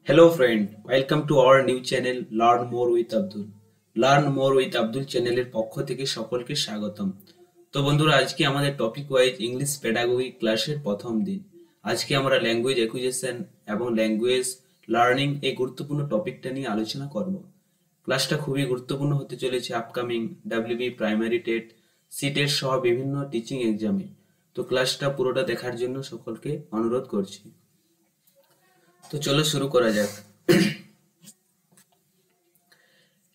Hello friend, welcome to our new channel Learn More with Abdul. Learn More with Abdul চ্যানেলের পক্ষ থেকে সকলকে স্বাগতম। তো বন্ধুরা আজকে আমাদের টপিক ওয়াইজ ইংলিশ পেডাগোগি ক্লাসের প্রথম দিন। আজকে আমরা ল্যাঙ্গুয়েজ অ্যাকুইজিশন এবং ল্যাঙ্গুয়েজ লার্নিং এই গুরুত্বপূর্ণ টপিকটা নিয়ে আলোচনা করব। ক্লাসটা খুবই গুরুত্বপূর্ণ হতে চলেছে upcoming WB primary TET CTET সহ বিভিন্ন টিচিং এক্সামে। তো ক্লাসটা পুরোটা দেখার জন্য সকলকে অনুরোধ করছি। তো চলো শুরু করা যাক।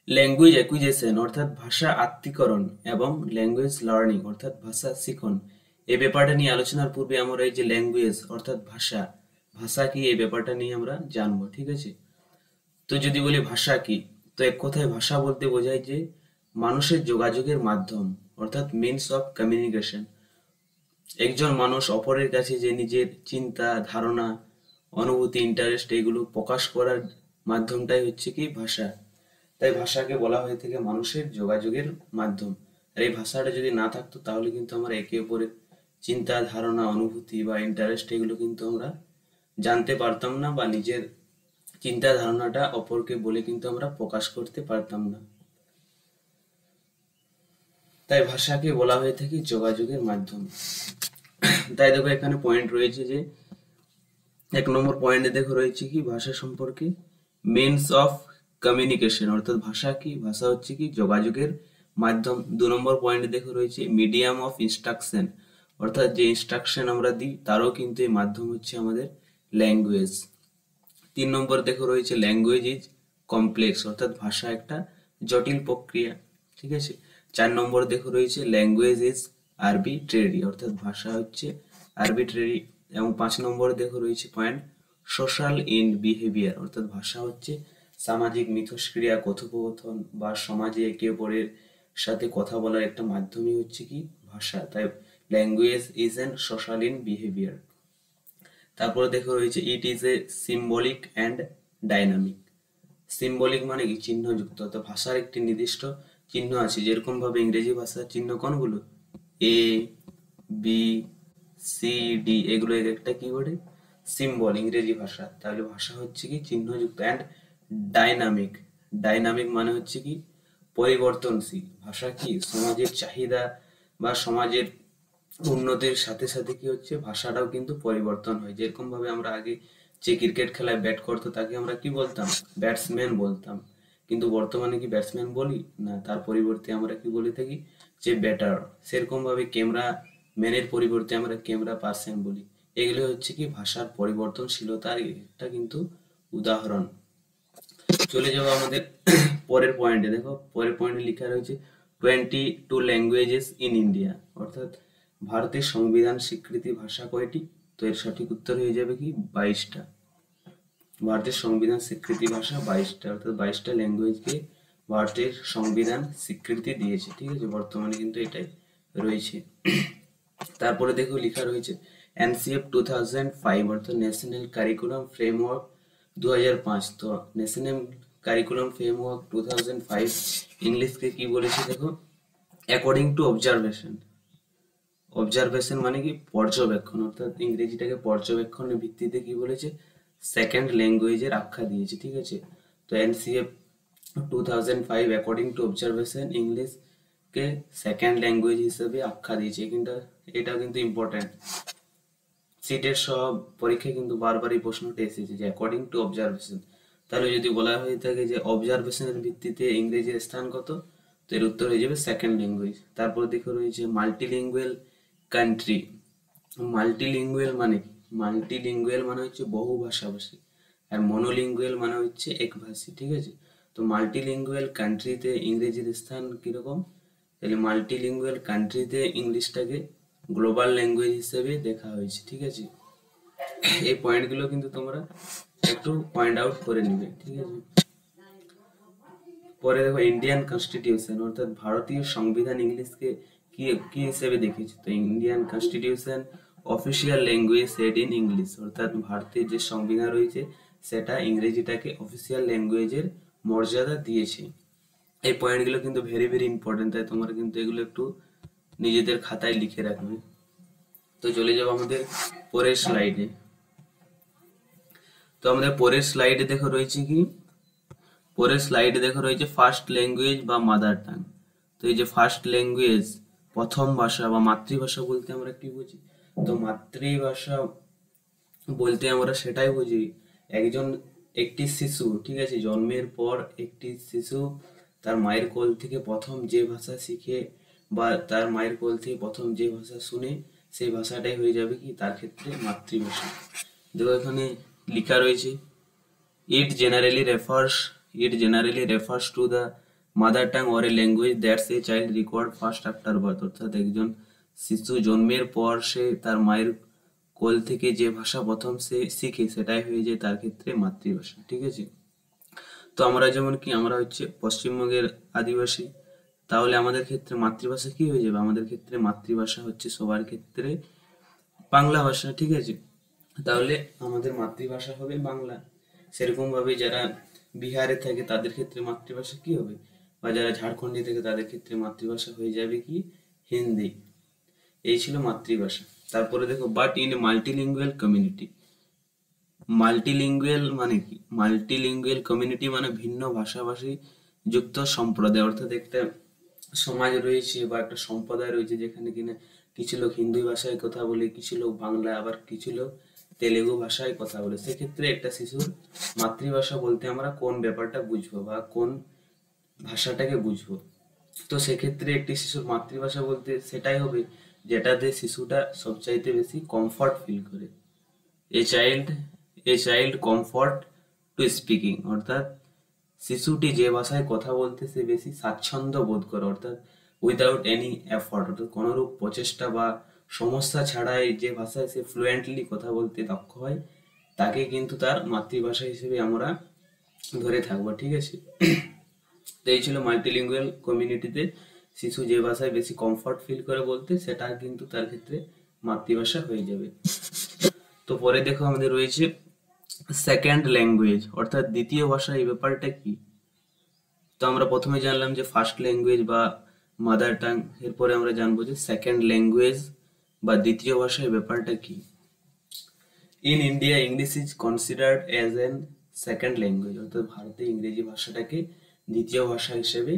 ল্যাঙ্গুয়েজ অ্যাকুইজিশন অর্থাৎ ভাষা আত্মীকরণ এবং ল্যাঙ্গুয়েজ লার্নিং অর্থাৎ ভাষা শিখন এই ব্যাপারটা নিয়ে আলোচনার পূর্বে আমরা এই যে ল্যাঙ্গুয়েজ অর্থাৎ ভাষা ভাষা কি এই ব্যাপারটা নিয়ে আমরা জানবো, ঠিক আছে? তো যদি বলি ভাষা কি, তো এক কথায় ভাষা বলতে বোঝায় যে মানুষের যোগাযোগের মাধ্যম অর্থাৎ মিনস অফ কমিউনিকেশন। একজন মানুষ অপরের কাছে যে নিজের চিন্তা ধারণা অনুভূতি ইন্টারেস্ট এগুলো প্রকাশ করার মাধ্যমটাই হচ্ছে কি ভাষা। তাই ভাষাকে বলা হয়ে থাকে মানুষের যোগাযোগের মাধ্যম। আর এই ভাষাটা যদি না থাকতো তাহলে কিন্তু আমরা একে অপরের চিন্তা ধারণা অনুভূতি বা ইন্টারেস্ট এগুলো কিন্তু আমরা জানতে পারতাম না বা নিজের চিন্তা ধারণাটা অপরকে বলে কিন্তু আমরা প্রকাশ করতে পারতাম না। তাই ভাষাকে বলা হয়ে থাকে যোগাযোগের মাধ্যম। তাই দেখো এখানে পয়েন্ট রয়েছে যে এক নম্বর পয়েন্টে দেখো রয়েছে কি ভাষা সম্পর্কে মিনস অফ কমিউনিকেশন অর্থাৎ ভাষা কি, ভাষা হচ্ছে কি যোগাযোগের মাধ্যম। দু নম্বর পয়েন্টে দেখো রয়েছে মিডিয়াম অফ ইনস্ট্রাকশন অর্থাৎ যে ইনস্ট্রাকশন আমরা দিই তারও কিন্তু এই মাধ্যম হচ্ছে আমাদের ল্যাঙ্গুয়েজ। তিন নম্বর দেখো রয়েছে ল্যাঙ্গুয়েজ ইজ কমপ্লেক্স অর্থাৎ ভাষা একটা জটিল প্রক্রিয়া, ঠিক আছে। চার নম্বর দেখো রয়েছে ল্যাঙ্গুয়েজ ইজ আরবিট্রেরি অর্থাৎ ভাষা হচ্ছে আরবিট্রেরি। এবং পাঁচ নম্বর দেখো রয়েছে পয়েন্ট সোশ্যাল ইন বিহেভিয়ার অর্থাৎ ভাষা হচ্ছে সামাজিক মিথস্ক্রিয়া কথোপকথন বা সমাজে একে অপরের সাথে কথা বলার একটা মাধ্যমই হচ্ছে কি ভাষা। তাই language is an social in behaviour. তারপরে দেখো রয়েছে it is a symbolic and dynamic. Symbolic মানে কি চিহ্নযুক্ত, তো ভাষার একটি নির্দিষ্ট চিহ্ন আছে, যেরকম ভাবে ইংরেজি ভাষার চিহ্ন কোনগুলো এ বি সি ডি এগুলো এক একটা কি বলে সিম্বল ইংরেজি ভাষা। তাহলে ভাষা হচ্ছে কি চিহ্নযুক্ত অ্যান্ড ডাইনামিক। ডাইনামিক মানে হচ্ছে কি পরিবর্তনশীল। ভাষা কি সমাজের চাহিদা বা সমাজের উন্নতির সাথে সাথে কি হচ্ছে ভাষাটাও কিন্তু পরিবর্তন হয়। যেরকম ভাবে আমরা আগে যে ক্রিকেট খেলায় ব্যাট করতো তাকে আমরা কি বলতাম ব্যাটসম্যান বলতাম, কিন্তু বর্তমানে কি ব্যাটসম্যান বলি না, তার পরিবর্তে আমরা কি বলে থাকি যে ব্যাটার। সেরকম ভাবে ক্যামেরা ম্যানের পরিবর্তে আমরা ক্যামেরা পার্সন বলি। এগুলো হচ্ছে কি ভাষার পরিবর্তনশীলতার একটা কিন্তু উদাহরণ। চলে যাবো আমাদের পরের পয়েন্টে। দেখো পরের পয়েন্টে লেখা রয়েছে 22 ল্যাঙ্গুয়েজেস ইন ইন্ডিয়া অর্থাৎ ভারতের সংবিধান স্বীকৃতি ভাষা কয়টি? তো এর সঠিক উত্তর হয়ে যাবে কি 22টা। ভারতের সংবিধান স্বীকৃতি ভাষা 22টা অর্থাৎ 22টা ল্যাঙ্গুয়েজকে ভারতের সংবিধান স্বীকৃতি দিয়েছে, ঠিক আছে। বর্তমানে কিন্তু এটাই রয়েছে। তারপরে দেখো লেখা রয়েছে এনসিএফ 2005 অর্থাৎ ন্যাশনাল কারিকুলাম ফ্রেমওয়ার্ক 2005। তো ন্যাশনাল কারিকুলাম ফ্রেমওয়ার্ক 2005 ইংলিশকে কি বলেছে দেখো অ্যাকর্ডিং টু অবজারভেশন। অবজারভেশন মানে কি পর্যবেক্ষণ অর্থাৎ ইংরেজিটাকে পর্যবেক্ষণের ভিত্তিতে কি বলেছে সেকেন্ড ল্যাঙ্গুয়েজের আখ্যা দিয়েছে, ঠিক আছে। তো এনসিএফ 2005 অ্যাকর্ডিং টু অবজারভেশন ইংলিশকে সেকেন্ড ল্যাঙ্গুয়েজ হিসেবে আখ্যা দিয়েছে। কিন্তু এটাও কিন্তু ইম্পর্টেন্ট, সিটের সব পরীক্ষায় কিন্তু বারবার এই প্রশ্নটা এসেছে যে অ্যাকর্ডিং টু অবজারভেশন। তাহলে যদি বলা হয়ে থাকে যে অবজারভেশনের ভিত্তিতে ইংরেজির স্থান কত, তো এর উত্তর হয়ে যাবে সেকেন্ড ল্যাঙ্গুয়েজ। তারপর দেখো রয়েছে মাল্টিলিঙ্গুয়াল কান্ট্রি। মাল্টিলিঙ্গুয়াল মানে কি? মাল্টিলিঙ্গুয়াল মানে হচ্ছে বহু ভাষাভাষী আর মনোলিঙ্গুয়াল মানে হচ্ছে একভাষী, ঠিক আছে। তো মাল্টিলিঙ্গুয়াল কান্ট্রিতে ইংরেজির স্থান কিরকম? তাহলে মাল্টিলিঙ্গুয়াল কান্ট্রিতে ইংলিশটাকে গ্লোবাল ল্যাঙ্গুয়েজ হিসেবে দেখা হয়েছে, ঠিক আছে। এই পয়েন্টগুলো কিন্তু তোমরা একটু পয়েন্ট আউট করে নিবে, ঠিক আছে। পরে দেখো ইন্ডিয়ান কনস্টিটিউশন অর্থাৎ ভারতীয় সংবিধান ইংলিশকে কি কি হিসেবে দেখিয়েছে? তো Indian constitution official language said in English অর্থাৎ ভারতের যে সংবিধান রয়েছে সেটা ইংরেজিটাকে অফিসিয়াল ল্যাঙ্গুয়েজের মর্যাদা দিয়েছে। এই পয়েন্টগুলো কিন্তু ভেরি ভেরি ইম্পর্টেন্ট, তাই তোমরা কিন্তু এগুলো একটু নিজেদের খাতায় লিখে রাখবে। তো চলে যাবো আমাদের পরের স্লাইডে। তো তো আমাদের পরের স্লাইডে দেখো রয়েছে কি, পরের স্লাইডে দেখো রয়েছে ফার্স্ট ল্যাঙ্গুয়েজ বা মাদার টাং। তো এই যে ফার্স্ট ল্যাঙ্গুয়েজ, প্রথম ভাষা বা মাতৃভাষা বলতে আমরা কি বুঝি? তো মাতৃভাষা বলতে আমরা সেটাই বুঝি একটি শিশু, ঠিক আছে, জন্মের পর একটি শিশু তার মায়ের কোল থেকে প্রথম যে ভাষা শিখে বা তার মায়ের কোল থেকে প্রথম যে ভাষা শুনে, সেই ভাষাটাই হয়ে যাবে কি তার ক্ষেত্রে মাতৃভাষা। দেখো এখানে লেখা রয়েছে, It generally refers to the mother tongue or a language that a child record first after birth। অর্থাৎ একজন শিশু জন্মের পর সে তার মায়ের কোল থেকে যে ভাষা প্রথম সে শিখে সেটাই হয়ে যায় তার ক্ষেত্রে মাতৃভাষা, ঠিক আছে। তো আমরা যেমন কি আমরা হচ্ছে পশ্চিমবঙ্গের আদিবাসী, তাহলে আমাদের ক্ষেত্রে মাতৃভাষা কি হয়ে যাবে? আমাদের ক্ষেত্রে মাতৃভাষা হচ্ছে সবার ক্ষেত্রে বাংলা ভাষা, ঠিক আছে। তাহলে আমাদের মাতৃভাষা হবে বাংলা। সেরকম ভাবে যারা বিহারে থাকে তাদের ক্ষেত্রে মাতৃভাষা কি হবে, বা যারা ঝাড়খণ্ডে থেকে তাদের ক্ষেত্রে মাতৃভাষা হয়ে যাবে কি হিন্দি। এই ছিল মাতৃভাষা। তারপরে দেখো, but in multilingual community. Multilingual মানে কি? মাল্টিলিঙ্গুয়াল কমিউনিটি মানে ভিন্ন ভাষাভাষী যুক্ত সম্প্রদায়, অর্থাৎ একটা সমাজ রয়েছে বা একটা সম্প্রদায় রয়েছে যেখানে কিনা কিছু লোক হিন্দি ভাষায় কথা বলে, কিছু লোক বাংলা, আবার কিছু লোক তেলেগু ভাষায় কথা বলে। সেক্ষেত্রে একটা শিশুর মাতৃভাষা বলতে আমরা কোন ব্যাপারটা বুঝবো বা কোন ভাষাটাকে বুঝবো? তো সেক্ষেত্রে একটি শিশুর মাতৃভাষা বলতে সেটাই হবে যেটাতে শিশুটা সবচাইতে বেশি কমফর্ট ফিল করে। A child comfort to speaking, অর্থাৎ শিশুটি যে ভাষায় কথা বলতে সে বেশি স্বাচ্ছন্দ্য বোধ করে, অর্থাৎ উইদাউট এনি এফর্ট, অর্থাৎ কোনোরূপ প্রচেষ্টা বা সমস্যা ছাড়াই যে ভাষায় সে ফ্লুয়েন্টলি কথা বলতে দক্ষ হয়, তাকে কিন্তু তার মাতৃভাষা হিসেবে আমরা ধরে থাকবো, ঠিক আছে। তো এই ছিল মাল্টিলিঙ্গুয়াল কমিউনিটিতে শিশু যে ভাষায় বেশি কমফর্ট ফিল করে বলতে, সেটা কিন্তু তার ক্ষেত্রে মাতৃভাষা হয়ে যাবে। তো পরে দেখো আমাদের রয়েছে সেকেন্ড ল্যাঙ্গুয়েজ, অর্থাৎ দ্বিতীয় ভাষা। এই ব্যাপারটা কি? তো আমরা প্রথমে জানলাম যে ফার্স্ট ল্যাঙ্গুয়েজ বা মাদার টাং, এরপরে আমরা জানবো যে সেকেন্ড ল্যাঙ্গুয়েজ বা দ্বিতীয় ভাষা। এই ব্যাপারটা কি? In India English is considered as an second language, অর্থাৎ ভারতে ইংরেজি ভাষাটাকে দ্বিতীয় ভাষা হিসেবে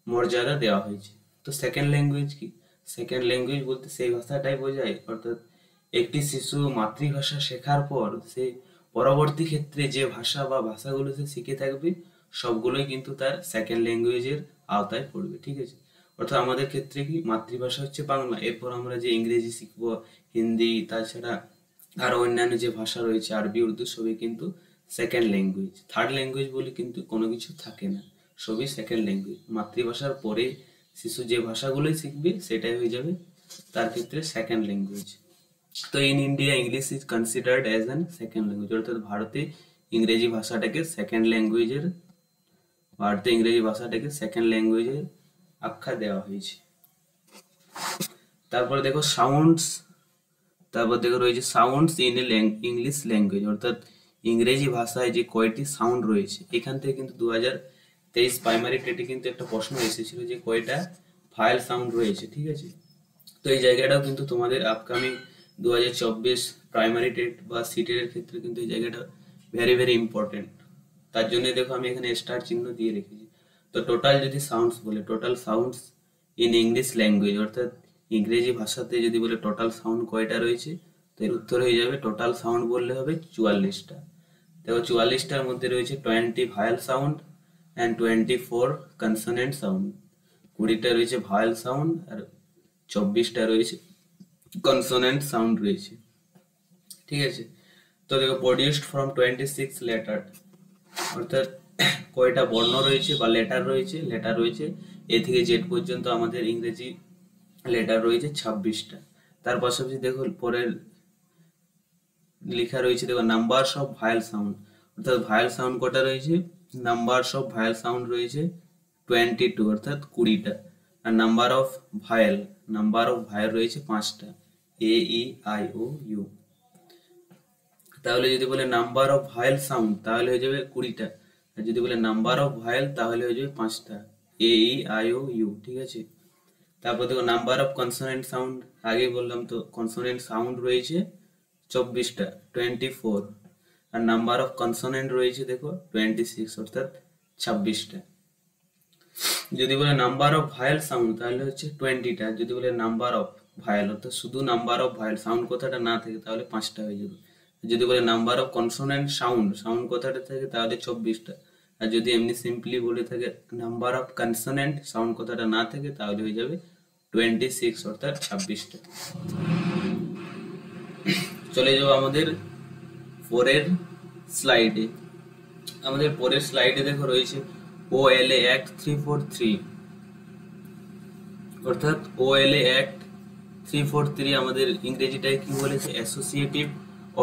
মর্যাদা দেওয়া হয়েছে। তো সেকেন্ড ল্যাঙ্গুয়েজ কি? সেকেন্ড ল্যাঙ্গুয়েজ বলতে সেই ভাষাটাই বোঝায়, অর্থাৎ একটি শিশু মাতৃভাষা শেখার পর সে পরবর্তী ক্ষেত্রে যে ভাষা বা ভাষাগুলো সে শিখে থাকবে সবগুলোই কিন্তু তার সেকেন্ড ল্যাঙ্গুয়েজের আওতায় পড়বে, ঠিক আছে। অর্থাৎ আমাদের ক্ষেত্রে কি মাতৃভাষা হচ্ছে বাংলা, এরপর আমরা যে ইংরেজি শিখবো, হিন্দি, তাছাড়া আরো অন্যান্য যে ভাষা রয়েছে আরবি, উর্দু, সবই কিন্তু সেকেন্ড ল্যাঙ্গুয়েজ। থার্ড ল্যাঙ্গুয়েজ বলে কিন্তু কোনো কিছু থাকে না, সবই সেকেন্ড ল্যাঙ্গুয়েজ। মাতৃভাষার পরে শিশু যে ভাষাগুলোই শিখবে সেটাই হয়ে যাবে তার ক্ষেত্রে সেকেন্ড ল্যাঙ্গুয়েজ। তো in India English is considered as an second language, অর্থাৎ ইংরেজি ভাষাটাকে সেকেন্ড ল্যাঙ্গুয়েজের ভারতে ইংরেজি ভাষাটাকে সেকেন্ড ল্যাঙ্গুয়েজের আখ্যা দেওয়া হয়েছে। তারপরে দেখো সাউন্ডস, তারপর দেখো রয়েছে sounds in a English language, অর্থাৎ ইংরেজি ভাষায় যে কয়টি সাউন্ড রয়েছে। এখান থেকে কিন্তু 2023 প্রাইমারি টেটে কিন্তু একটা প্রশ্ন এসেছিল যে কয়টা ভায়েল সাউন্ড রয়েছে, ঠিক আছে। তো এই জায়গাটাও কিন্তু তোমাদের আপকামিং 2024 প্রাইমারি টেট বা সিটের ক্ষেত্রে কিন্তু এই জায়গাটা ভেরি ভেরি ইম্পর্টেন্ট। তার জন্য দেখো আমি এখানে স্টার চিহ্ন দিয়ে রেখেছি। তো টোটাল যদি সাউন্ডস বলে, total sounds in English language, অর্থাৎ ইংরেজি ভাষাতে যদি বলে টোটাল সাউন্ড কয়টা রয়েছে, তো এর উত্তর হয়ে যাবে টোটাল সাউন্ড বললে হবে 44টা। দেখো 44টার মধ্যে রয়েছে 20 vowel sound and 24 consonant sound. 20টা রয়েছে ভায়াল সাউন্ড আর 24টা রয়েছে কনসোনেন্ট সাউন্ড রয়েছে, ঠিক আছে। তো দেখো প্রডিউসড ফ্রম 26 লেটার, অর্থাৎ কয়টা বর্ণ রয়েছে বা লেটার রয়েছে এ থেকে জেড পর্যন্ত আমাদের ইংরেজি লেটার রয়েছে 26টা। তার পাশাপাশি দেখো পরের লেখা রয়েছে, দেখো নাম্বারস অফ ভায়াল সাউন্ড, অর্থাৎ ভায়াল সাউন্ড কটা রয়েছে? নাম্বারস অফ ভায়াল সাউন্ড রয়েছে 22, অর্থাৎ 20টা। আর নাম্বার অফ ভায়াল রয়েছে 5টা, এ ই আই ও ইউ। তাহলে যদি বলে নাম্বার অফ ভায়াল সাউন্ড তাহলে হয়ে যাবে 20টা, আর যদি বলে নাম্বার অফ ভায়াল তাহলে হয়ে যাবে 5টা, এ ই আই ও ইউ, ঠিক আছে। তারপর দেখো নাম্বার অফ কনসোনেন্ট সাউন্ড, আগে বললাম তো কনসোনেন্ট সাউন্ড রয়েছে 24টা, 24। আর নাম্বার অফ কনসোনেন্ট রয়েছে দেখো 26 অর্থাৎ 26টা। যদি বলে নাম্বার অফ ভায়েল সাউন্ড তাহলে হচ্ছে 20টা। যদি বলে নাম্বার অফ ভায়েল অর্থাৎ শুধু নাম্বার অফ ভায়েল সাউন্ড কথাটা না থাকে তাহলে 5টা হয়ে যাবে। যদি বলে number of consonant sound sound কথাটা থাকে তাহলে 24টা। আর যদি এমনি সিম্পলি বলে থাকে নাম্বার অফ কনসোনেন্ট সাউন্ড কথাটা না থাকে তাহলে হয়ে যাবে 26 অর্থাৎ 26টা। চলে যাবো আমাদের পরের স্লাইডে। আমাদের পরের স্লাইডে দেখো রয়েছে OLA অ্যাক্ট 343 অর্থাৎ OLA অ্যাক্ট 343 আমাদের ইংরেজিটায় কি বলেছে associative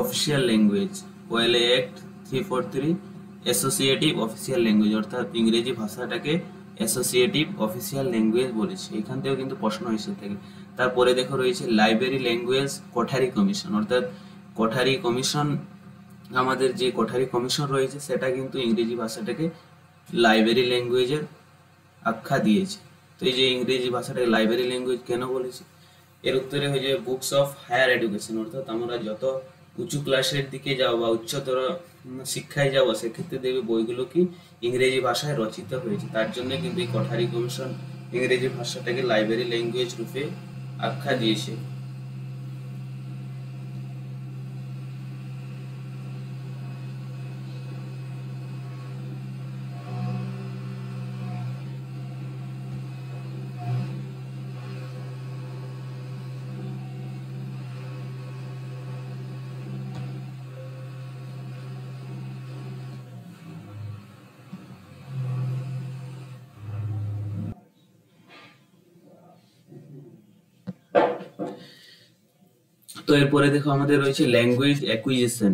official language. OLA act 343 associative official language অর্থাৎ ইংরেজি ভাষাটাকে অ্যাসোসিয়েটিভ অফিসিয়াল ল্যাঙ্গুয়েজ বলেছে। এখান থেকেও কিন্তু প্রশ্ন এসে থাকে। তারপরে দেখো রয়েছে লাইব্রেরি ল্যাঙ্গুয়েজ কোঠারি কমিশন অর্থাৎ কোঠারি কমিশন। আমাদের যে কোঠারি কমিশন রয়েছে সেটা কিন্তু ইংরেজি ভাষাটাকে লাইব্রেরি ল্যাঙ্গুয়েজের আখ্যা দিয়েছে। তো এই যে ইংরেজি ভাষাটাকে লাইব্রেরি ল্যাঙ্গুয়েজ কেন বলেছে, এর উত্তরে হয়ে যাবে বুকস অফ হায়ার এডুকেশন অর্থাৎ আমরা যত উঁচু ক্লাসের দিকে যাও বা উচ্চতর শিক্ষায় যাবো সেক্ষেত্রে দেখবে বইগুলো কি ইংরেজি ভাষায় রচিত হয়েছে। তার জন্য কিন্তু এই কোঠারি কমিশন ইংরেজি ভাষাটাকে লাইব্রেরি ল্যাঙ্গুয়েজ রূপে আখ্যা দিয়েছে। তো এরপরে দেখো আমাদের রয়েছে ল্যাঙ্গুয়েজ অ্যাকুইজিশন।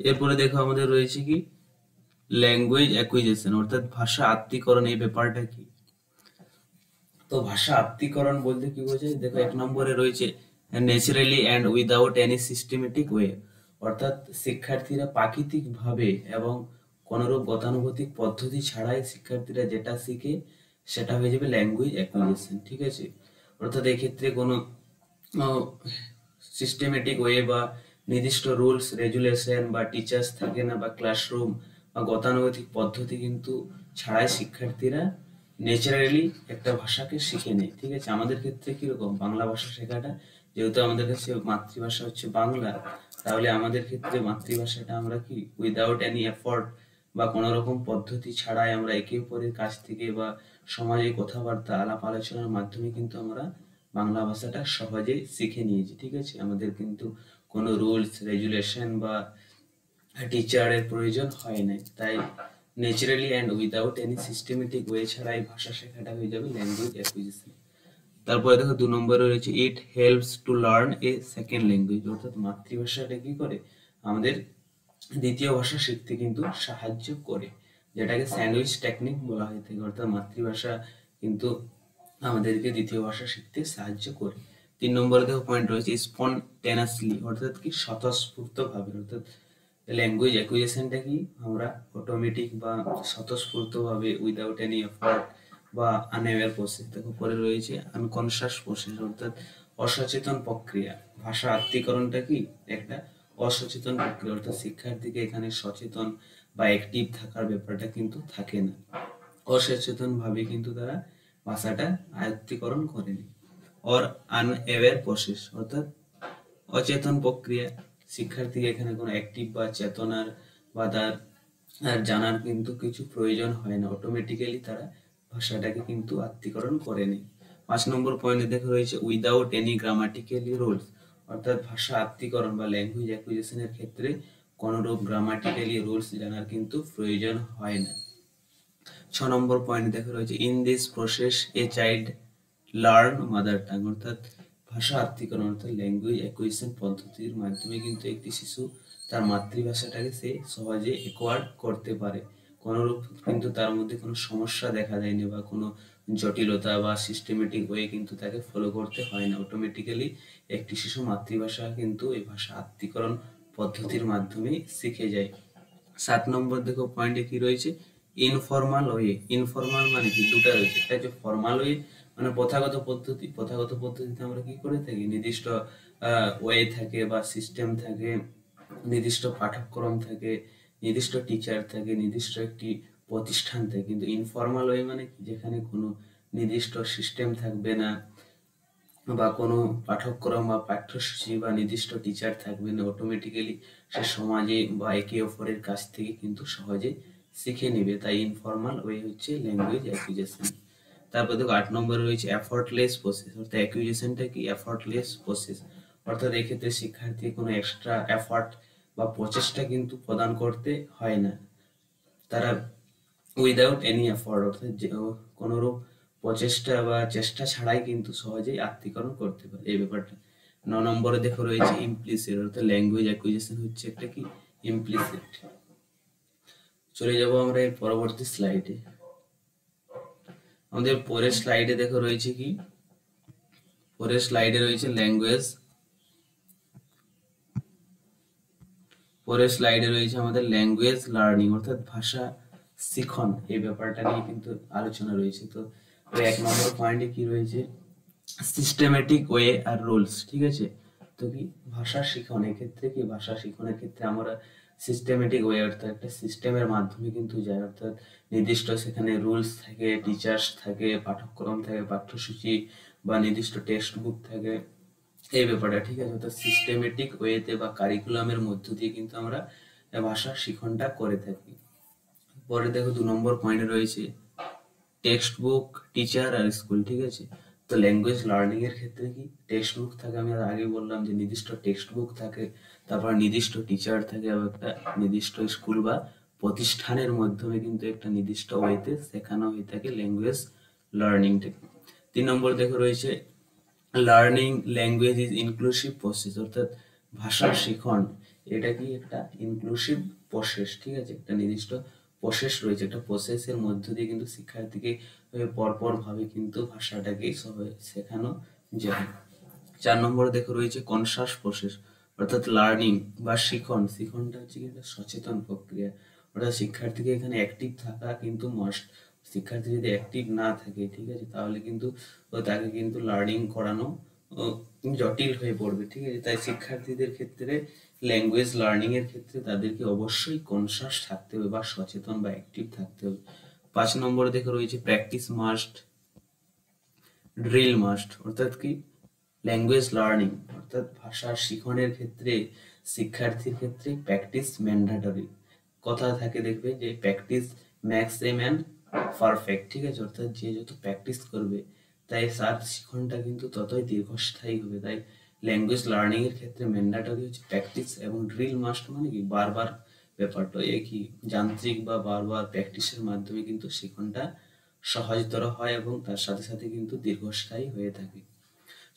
এরপরে দেখো আমাদের রয়েছে কি ল্যাঙ্গুয়েজ অ্যাকুইজিশন অর্থাৎ ভাষা আত্মীকরণ। এই ব্যাপারটা কি? তো ভাষা আত্মীকরণ বলতে কি বোঝায় দেখো, 1 নম্বরে রয়েছে naturally and without any systematic way অর্থাৎ শিক্ষার্থীরা প্রাকৃতিক ভাবে এবং কোনরূপ গতানুগতিক পদ্ধতি ছাড়াই শিক্ষার্থীরা যেটা শিখে সেটা হয়ে যাবে ল্যাঙ্গুয়েজ অ্যাকুইজিশন। ঠিক আছে, অর্থাৎ এক্ষেত্রে কোনো সিস্টেমেটিক ওয়ে বা নির্দিষ্ট রুলস রেগুলেশন বা টিচার্স থাকে না বা ক্লাসরুম বা গতানুগতিক পদ্ধতি কিন্তু ছাড়াই শিক্ষার্থীরা ন্যাচারালি একটা ভাষাকে শিখে নেয়। ঠিক আছে, আমাদের ক্ষেত্রে কিরকম বাংলা ভাষা শেখাটা, যেহেতু আমাদের কাছে মাতৃভাষা হচ্ছে বাংলা, তাহলে আমাদের ক্ষেত্রে মাতৃভাষাটা আমরা কি উইদাউট এনি এফোর্ট বা কোনো রকম পদ্ধতি ছাড়াই আমরা একে অপরের কাছ থেকে বা সমাজে কথাবার্তা আলাপ আলোচনার মাধ্যমে কিন্তু আমরা বাংলা ভাষাটা সহজে শিখে নিয়েছি। ঠিক আছে, আমাদের কিন্তু কোনো রুলস রেগুলেশন বা টিচারের প্রয়োজন হয় না। তাই naturally and without any systematic way ছাড়া এই ভাষা শেখাটা হয়ে যাবে ল্যাঙ্গুয়েজ অ্যাকুইজিশন। তারপরে দেখো 2 নম্বরে রয়েছে it helps to learn a second language অর্থাৎ মাতৃভাষাটা কি করে আমাদের দ্বিতীয় ভাষা শিখতে কিন্তু সাহায্য করে, যেটাকে স্যান্ডউইচ টেকনিক বলা হয়ে থাকে। অর্থাৎ মাতৃভাষা কিন্তু আমাদেরকে দ্বিতীয় ভাষা শিখতে সাহায্য করে। 3 নম্বরে দেখো পয়েন্ট রয়েছে স্পন্টেনাসলি অর্থাৎ কি স্বতঃস্ফূর্ত ভাবে। অর্থাৎ ল্যাঙ্গুয়েজ অ্যাকুইজিশনটা কি আমরা অটোমেটিক বা স্বতঃস্ফূর্ত ভাবে উইদাউট এনি এফোর্ট বা আনএওয়ার প্রসেস। দেখো পরে রয়েছে আনকনশাস প্রসেস অর্থাৎ অসচেতন প্রক্রিয়া। ভাষা আত্মীকরণটা কি একটা অসচেতন প্রক্রিয়া অর্থাৎ শিক্ষার্থীকে এখানে সচেতন বা অ্যাক্টিভ থাকার ব্যাপারটা কিন্তু থাকে না, অসচেতন ভাবে কিন্তু তারা ভাষাটা আয়ত্তীকরণ করেনি। অর আনএওয়ার প্রসেস অর্থাৎ অচেতন প্রক্রিয়া, শিক্ষার্থীকে এখানে কোনো অ্যাক্টিভ বা চেতনার বা তার জানার কিন্তু কিছু প্রয়োজন হয় না, অটোমেটিক্যালি তারা ভাষাটাকে কিন্তু আত্মীকরণ করে নেয়। 5 নম্বর পয়েন্টে দেখা রয়েছে উইদাউট এনি গ্রামাটিক্যালি রুলস অর্থাৎ ভাষা আত্মীকরণ বা ল্যাঙ্গুয়েজ অ্যাকুইজিশনের ক্ষেত্রে কোনরূপ গ্রামাটিক্যালি রুলস জানার কিন্তু প্রয়োজন হয় না। 6 নম্বর পয়েন্ট দেখা রয়েছে in this process a child learn mother tongue অর্থাৎ ভাষা আত্মীকরণ অর্থাৎ ল্যাঙ্গুয়েজ অ্যাকুইজিশন পদ্ধতির মাধ্যমে কিন্তু একটি শিশু তার মাতৃভাষাটাকে সে সহজে অ্যাকোয়ার্ড করতে পারে। কোনোরূপ কিন্তু তার মধ্যে কোনো সমস্যা দেখা দেয়নি বা কোনো জটিলতা বা সিস্টেমেটিক ওয়ে কিন্তু তাকে ফলো করতে হয় না, অটোমেটিক্যালি একটি শিশু মাতৃভাষা কিন্তু এই ভাষা আত্মীকরণ পদ্ধতির মাধ্যমে শিখে যায়। 7 নম্বর দেখো পয়েন্টে কি রয়েছে ইনফর্মাল ওয়ে। ইনফর্মাল মানে কি, দুটা রয়েছে, একটা হচ্ছে ফর্মাল ওয়ে মানে প্রথাগত পদ্ধতি। প্রথাগত পদ্ধতিতে আমরা কি করে থাকি, নির্দিষ্ট ওয়ে থাকে বা সিস্টেম থাকে, নির্দিষ্ট পাঠ্যক্রম থাকে, নির্দিষ্ট টিচার থাকে, নির্দিষ্ট একটি প্রতিষ্ঠান থাকে। কিন্তু ইনফর্মাল ওয়ে মানে কি, যেখানে কোনো নির্দিষ্ট সিস্টেম থাকবে না বা কোনো পাঠ্যক্রম বা পাঠ্যসূচি বা নির্দিষ্ট টিচার থাকবে না, অটোমেটিক্যালি সে সমাজে বা একে অপরের কাছ থেকে কিন্তু সহজে শিখে নেবে। তাই ইনফর্মাল ওয়ে হচ্ছে ল্যাঙ্গুয়েজ অ্যাকুইজিশন। তারপর দেখো 8 নম্বরে রয়েছে এফর্টলেস প্রসেস। অর্থাৎ অ্যাকুইজিশনটা কি, এফর্টলেস প্রসেস। অর্থাৎ এক্ষেত্রে শিক্ষার্থী কোনো এক্সট্রা এফর্ট বা প্রচেষ্টা কিন্তু প্রদান করতে হয় না, তারা উইদাউট এনি এফর্ট, অর্থাৎ কোনোরূপ প্রচেষ্টা বা চেষ্টা ছাড়াই কিন্তু সহজেই আত্মীকরণ করতে পারে এই ব্যাপারটা। 9 নম্বরে দেখো রয়েছে ইমপ্লিসিট। অর্থাৎ ল্যাঙ্গুয়েজ অ্যাকুইজিশন হচ্ছে একটা কি, ইমপ্লিসিট। চলে যাব আমরা এর পরবর্তী স্লাইডে। আমাদের পরের স্লাইডে দেখো রয়েছে কি, পরের স্লাইডে রয়েছে ল্যাঙ্গুয়েজ, পরের স্লাইডে রয়েছে আমাদের ল্যাঙ্গুয়েজ লার্নিং অর্থাৎ ভাষা শিখন, এই ব্যাপারটা নিয়ে কিন্তু আলোচনা রয়েছে। তো 1 নম্বর পয়েন্টে কি রয়েছে, সিস্টেমেটিক ওয়ে আর রুলস। ঠিক আছে, তো কি ভাষা শিখন, এক্ষেত্রে কি ভাষা শিখনের ক্ষেত্রে আমরা সিস্টেমেটিক ওয়ে অর্থাৎ একটা সিস্টেমের মাধ্যমে কিন্তু যাই, অর্থাৎ নির্দিষ্ট সেখানে রুলস থাকে, টিচার্স থাকে, পাঠ্যক্রম থাকে, পাঠ্যসূচি বা নির্দিষ্ট টেক্সট বুক থাকে, এই ব্যাপারটা। ঠিক আছে, অর্থাৎ সিস্টেমেটিক ওয়েতে বা কারিকুলামের মধ্য দিয়ে কিন্তু আমরা ভাষা শিখনটা করে থাকি। পরে দেখো 2 নম্বর পয়েন্টে রয়েছে টেক্সট বুক, টিচার আর স্কুল। ঠিক আছে, তো ল্যাঙ্গুয়েজ লার্নিং এর ক্ষেত্রে কি টেক্সট বুক থাকে, আমি আর আগে বললাম যে নির্দিষ্ট টেক্সট বুক থাকে, তারপর নির্দিষ্ট টিচার থাকে, আর একটা নির্দিষ্ট স্কুল বা প্রতিষ্ঠানের মাধ্যমে কিন্তু একটা নির্দিষ্ট ওয়েতে শেখানো হয়ে থাকে ল্যাঙ্গুয়েজ লার্নিংটা। 3 নম্বর দেখো রয়েছে learning language is inclusive process. অর্থাৎ ভাষা শিখন এটা কি একটা ইনক্লুসিভ প্রসেস। ঠিক আছে, একটা নির্দিষ্ট প্রসেস রয়েছে, একটা প্রসেসের মধ্য দিয়ে কিন্তু শিক্ষার্থীকে পরপর ভাবে কিন্তু ভাষাটাকে শেখানো যায়। 4 নম্বরে দেখো রয়েছে কনসাস প্রসেস। অর্থাৎ লার্নিং বা শিখন, শিখনটা হচ্ছে কি একটা সচেতন প্রক্রিয়া। অর্থাৎ শিক্ষার্থীকে এখানে অ্যাক্টিভ থাকা কিন্তু মাস্ট। শিক্ষার্থী যদি অ্যাক্টিভ না থাকে, ঠিক আছে, তাহলে কিন্তু তাকে কিন্তু লার্নিং করানো জটিল হয়ে পড়বে। ঠিক আছে, তাই শিক্ষার্থীদের ক্ষেত্রে ল্যাঙ্গুয়েজ লার্নিং এর ক্ষেত্রে তাদেরকে অবশ্যই কনসাস থাকতে হবে বা সচেতন বা অ্যাক্টিভ থাকতে হবে। 5 নম্বরে দেখো রয়েছে প্র্যাকটিস মাস্ট, ড্রিল মাস্ট। অর্থাৎ কি ল্যাঙ্গুয়েজ লার্নিং অর্থাৎ ভাষা শিখনের ক্ষেত্রে শিক্ষার্থীর ক্ষেত্রে প্র্যাকটিস ম্যান্ডেটরি। কথা থাকে দেখবে যে practice max a man perfect. ঠিক আছে, অর্থাৎ যে যত প্র্যাকটিস করবে তাই তার শিখনটা কিন্তু ততই দীর্ঘস্থায়ী হবে। তাই ল্যাঙ্গুয়েজ লার্নিং এর ক্ষেত্রে ম্যান্ডেটরি হচ্ছে প্র্যাকটিস, এবং ড্রিল মাস্ট মানে কি বারবার ব্যাপারটা একই যান্ত্রিক বা বারবার প্র্যাকটিসের মাধ্যমে কিন্তু শিখনটা সহজতর হয় এবং তার সাথে সাথে কিন্তু দীর্ঘস্থায়ী হয়ে থাকে।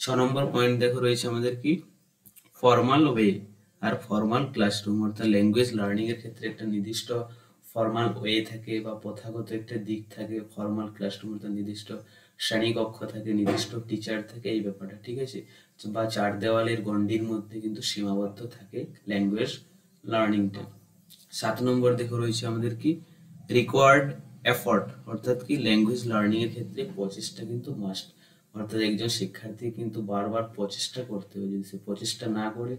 6 নম্বর পয়েন্ট দেখো রয়েছে আমাদের কি ফর্মাল ওয়ে আর ফর্মাল ক্লাসরুম। অর্থাৎ ল্যাঙ্গুয়েজ লার্নিং এর ক্ষেত্রে একটা নির্দিষ্ট ফর্মাল ওয়ে থাকে বা প্রথাগত একটা দিক থাকে, ফর্মাল ক্লাসরুম অর্থাৎ নির্দিষ্ট শ্রেণীকক্ষ থাকে, নির্দিষ্ট টিচার থাকে, এই ব্যাপারটা। ঠিক আছে, বা 4 দেওয়ালের গণ্ডির মধ্যে কিন্তু সীমাবদ্ধ থাকে ল্যাঙ্গুয়েজ লার্নিংটা। 7 নম্বর দেখো রয়েছে আমাদের কি রিকোয়ার্ড এফর্ট। অর্থাৎ কি ল্যাঙ্গুয়েজ লার্নিং এর ক্ষেত্রে প্রচেষ্টা কিন্তু মাস্ট। অর্থাৎ একজন শিক্ষার্থী কিন্তু বারবার প্রচেষ্টা করতে হবে, যদি সে প্রচেষ্টা না করে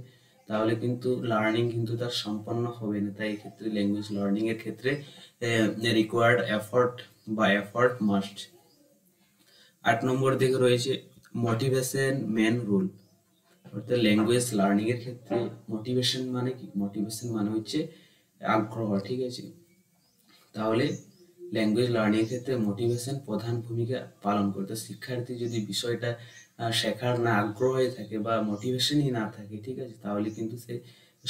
তাহলে কিন্তু লার্নিং কিন্তু তার সম্পন্ন হবে না। তাই এক্ষেত্রে ল্যাঙ্গুয়েজ লার্নিং এর ক্ষেত্রে রিকোয়ার্ড এফর্ট বা এফর্ট মাস্ট। 8 নম্বর দিকে রয়েছে মোটিভেশন মেন রুল। অর্থাৎ ল্যাঙ্গুয়েজ লার্নিং এর ক্ষেত্রে মোটিভেশন মানে কি, মোটিভেশন মানে হচ্ছে আগ্রহ। ঠিক আছে, তাহলে ল্যাঙ্গুয়েজ লার্নিং এর ক্ষেত্রে মোটিভেশন প্রধান ভূমিকা পালন করে। তো শিক্ষার্থী যদি বিষয়টা শেখার না আগ্রহ হয়ে থাকে বা মোটিভেশনই না থাকে, ঠিক আছে, তাহলে কিন্তু সে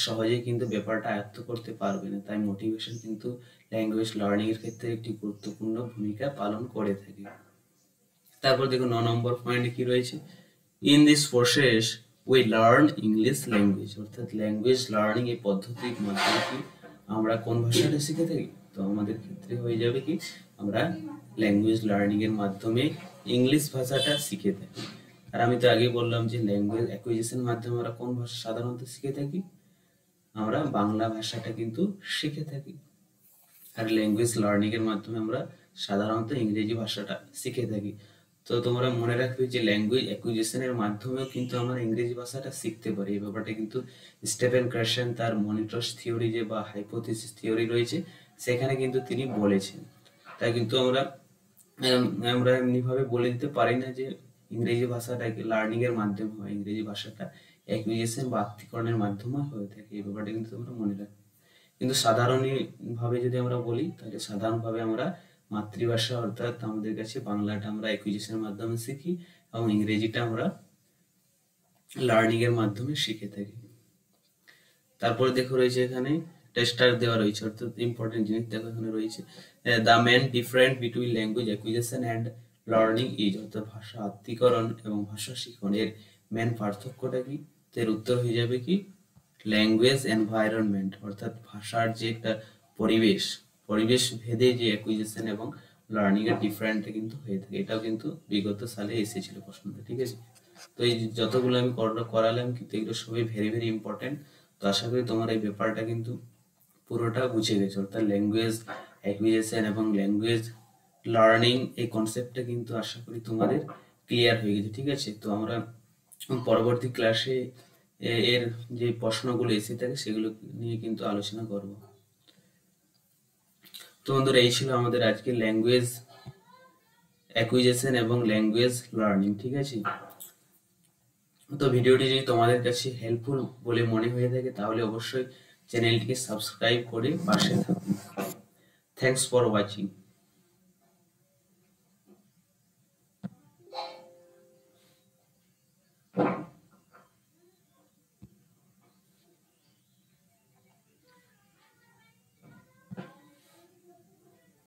সহজেই কিন্তু ব্যাপারটা আয়ত্ত করতে পারবে না। তাই মোটিভেশন কিন্তু ল্যাঙ্গুয়েজ লার্নিং এর ক্ষেত্রে একটি গুরুত্বপূর্ণ ভূমিকা পালন করে থাকে। তারপর দেখো 9 নম্বর পয়েন্টে কি রয়েছে, in this process we learn English language. অর্থাৎ ল্যাঙ্গুয়েজ লার্নিং এই পদ্ধতির মাধ্যমে কি আমরা কোন ভাষাটা শিখে থাকি, তো আমাদের ক্ষেত্রে হয়ে যাবে কি আমরা ল্যাঙ্গুয়েজ লার্নিং এর মাধ্যমে ইংলিশ ভাষাটা শিখে থাকি। আর আমি তো আগে বললাম যে ল্যাঙ্গুয়েজ অ্যাকুইজিশন মাধ্যমে আমরা কোন ভাষা সাধারণত শিখে থাকি, আমরা বাংলা ভাষাটা কিন্তু শিখে থাকি। আর ল্যাঙ্গুয়েজ লার্নিং এর মাধ্যমে আমরা সাধারণত ইংরেজি ভাষাটা শিখে থাকি। তো তোমরা মনে রাখবে যে ল্যাঙ্গুয়েজ অ্যাকুইজিশনের মাধ্যমেও কিন্তু আমরা ইংরেজি ভাষাটা শিখতে পারি। এই ব্যাপারটা কিন্তু স্টিফেন কার্সন তার মনিটরস থিওরি যে বা হাইপোথিসিস থিওরি রয়েছে সেখানে কিন্তু তিনি বলেছেন। তাই কিন্তু আমরা এমনিভাবে বলে দিতে পারি না যে ইংরেজি ভাষাটা লার্নিং এর মাধ্যমে হয়, ইংরেজি ভাষাটা অ্যাকুইজিশন বা আত্মীকরণের মাধ্যমে হয়ে থাকে। এই ব্যাপারটা কিন্তু তোমরা মনে রাখবে। কিন্তু সাধারণভাবে যদি আমরা বলি তাহলে সাধারণভাবে আমরা মাতৃভাষা অর্থাৎ আমাদের কাছে বাংলাটা আমরা অ্যাকুইজিশনের মাধ্যমে শিখি এবং ইংরেজিটা আমরা লার্নিং এর মাধ্যমে শিখে থাকি। তারপরে দেখো রয়েছে এখানে টেস্টার দেওয়া রয়েছে, অর্থাৎ ইম্পর্টেন্ট জিনিস দেখো এখানে রয়েছে the main difference between language acquisition and learning is, অর্থাৎ ভাষা আত্মীকরণ এবং ভাষা শিখনের মেন পার্থক্যটা কি? এর উত্তর হয়ে যাবে কি ল্যাঙ্গুয়েজ এনভায়রনমেন্ট, অর্থাৎ ভাষার যে একটা পরিবেশ ভেদে যে অ্যাকুইজিশন এবং লার্নিং এর ডিফারেন্টটা কিন্তু হয়ে থাকে। এটাও কিন্তু বিগত সালে এসেছিল প্রশ্নটা, ঠিক আছে? তো এই যতগুলো আমি করালাম কিন্তু এগুলো সবই ভেরি ভেরি ইম্পর্টেন্ট। তো আশা করি তোমার এই ব্যাপারটা কিন্তু পুরোটা বুঝে গেছো, অর্থাৎ ল্যাঙ্গুয়েজ অ্যাকুইজিশন এবং ল্যাঙ্গুয়েজ লার্নিং এই কনসেপ্টটা কিন্তু আশা করি তোমাদের ক্লিয়ার হয়ে গেছে, ঠিক আছে? তো আমরা পরবর্তী ক্লাসে এর যে প্রশ্নগুলো এসে থাকে সেগুলো নিয়ে কিন্তু আলোচনা করব। তো বন্ধুরা এই ছিল আমাদের আজকে ল্যাঙ্গুয়েজ অ্যাকুইজিশন এবং ল্যাঙ্গুয়েজ লার্নিং, ঠিক আছে? তো ভিডিওটি যদি তোমাদের কাছে হেল্পফুল বলে মনে হয়ে থাকে তাহলে অবশ্যই চ্যানেলটিকে সাবস্ক্রাইব করে পাশে থাকুন। Thanks for watching.